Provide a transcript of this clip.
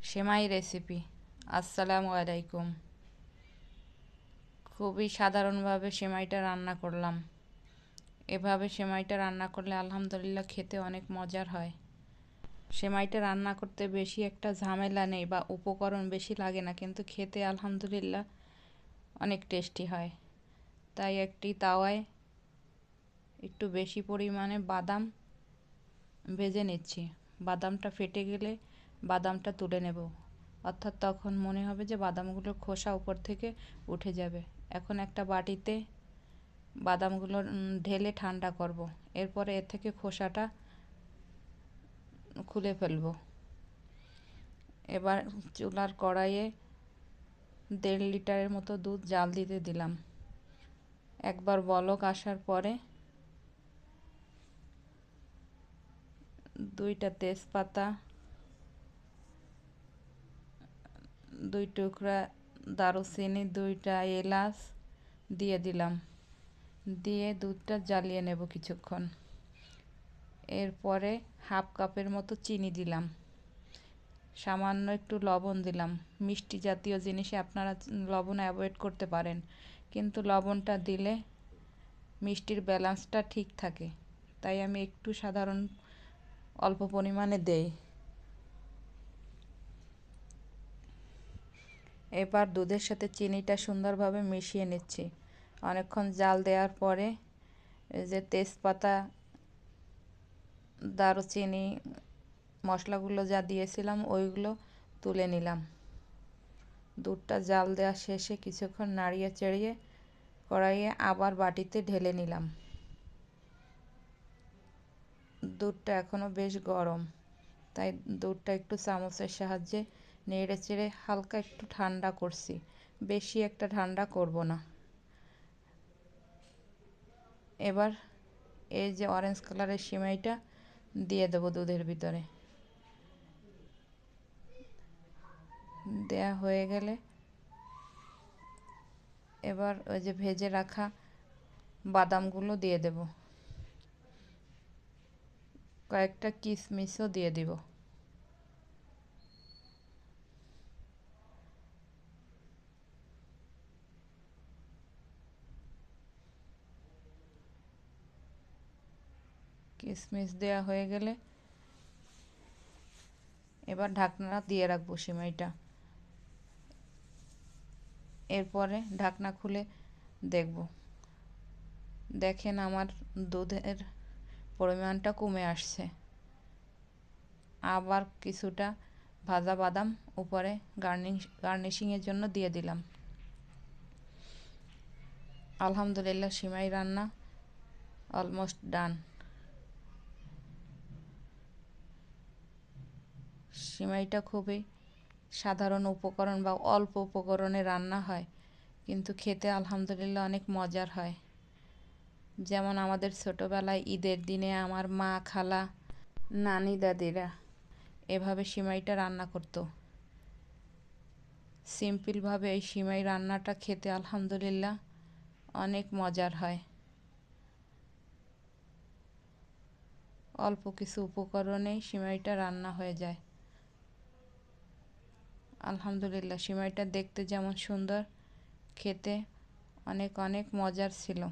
সেমাই recipe. আসসালামু আলাইকুম। খুবই সাধারণভাবে সেমাইটা রান্না করলাম। এভাবে সেমাইটা রান্না করলে আলহামদুলিল্লাহ খেতে অনেক মজার হয়। সেমাইটা রান্না করতে বেশি একটা ঝামেলা নেই বা উপকরণ বেশি লাগে না, কিন্তু খেতে আলহামদুলিল্লাহ অনেক টেস্টি হয়। তাই একটি তাওয়ায় একটু বেশি পরিমাণে বাদাম ভেজে নিচ্ছি। বাদামটা ফেটে গেলে বাদামটা তুলে নেব, অর্থাৎ তখন মনে হবে যে বাদামগুলোর খোসা উপর থেকে উঠে যাবে। এখন একটা বাটিতে বাদামগুলো ঢেলে ঠান্ডা করব। এরপরে এর থেকে খোসাটা খুলে ফেলব। এবার চুলার কড়াইয়ে 1.5 লিটারের মতো দুধ জাল দিতে দিলাম। একবার বলক আসার পরে 2টা তেজপাতা, 2 টুকরা দারুচিনি, 2টা এলাচ দিয়ে দিলাম। দিয়ে দুধটা জ্বালিয়ে নেব কিছুক্ষণ। এরপরে 1/2 কাপের মতো চিনি দিলাম। সামান্য একটু লবণ দিলাম। মিষ্টি জাতীয় জিনিসে আপনারা লবণ অ্যাভয়েড করতে পারেন, কিন্তু লবণটা দিলে মিষ্টির ব্যালেন্সটা ঠিক থাকে, তাই আমি একটু সাধারণ অল্প পরিমাণে দেই। এবার দুধের সাথে চিনিটা সুন্দরভাবে মিশিয়ে নিচ্ছি। অনেকক্ষণ জাল দেওয়ার পরে যে তেজপাতা, দারুচিনি, মশলাগুলো যা দিয়েছিলাম ওইগুলো তুলে নিলাম। দুধটা জাল দেওয়া শেষে কিছুক্ষণ নাড়িয়ে চাড়িয়ে কড়াইয়ে আবার বাটিতে ঢেলে নিলাম। দুধটা এখনও বেশ গরম, তাই দুধটা একটু চামচের সাহায্যে নেড়ে চেড়ে হালকা একটু ঠান্ডা করছি, বেশি একটা ঠান্ডা করব না। এবার এই যে অরেঞ্জ কালারের সিমাইটা দিয়ে দেবো দুধের ভিতরে। দেয়া হয়ে গেলে এবার ওই যে ভেজে রাখা বাদামগুলো দিয়ে দেব। কয়েকটা কিশমিশও দিয়ে দিব। কিশমিশ দেওয়া হয়ে গেলে এবার ঢাকনা দিয়ে রাখবো সিমাইটা। এরপরে ঢাকনা খুলে দেখব। দেখেন আমার দুধের পরিমাণটা কমে আসছে। আবার কিছুটা ভাজা বাদাম উপরে গার্নিশিংয়ের জন্য দিয়ে দিলাম। আলহামদুলিল্লাহ সিমাই রান্না অলমোস্ট ডান। সিমাইটা খুবই সাধারণ উপকরণ বা অল্প উপকরণে রান্না হয়, কিন্তু খেতে আলহামদুলিল্লাহ অনেক মজার হয়। যেমন আমাদের ছোটোবেলায় ঈদের দিনে আমার মা, খালা, নানি, দাদিরা এভাবে সিমাইটা রান্না করতো। সিম্পলভাবে এই সিমাই রান্নাটা খেতে আলহামদুলিল্লাহ অনেক মজার হয়। অল্প কিছু উপকরণেই সিমাইটা রান্না হয়ে যায়। আলহামদুলিল্লাহ সিমাইটা দেখতে যেমন সুন্দর, খেতে অনেক অনেক মজার ছিল।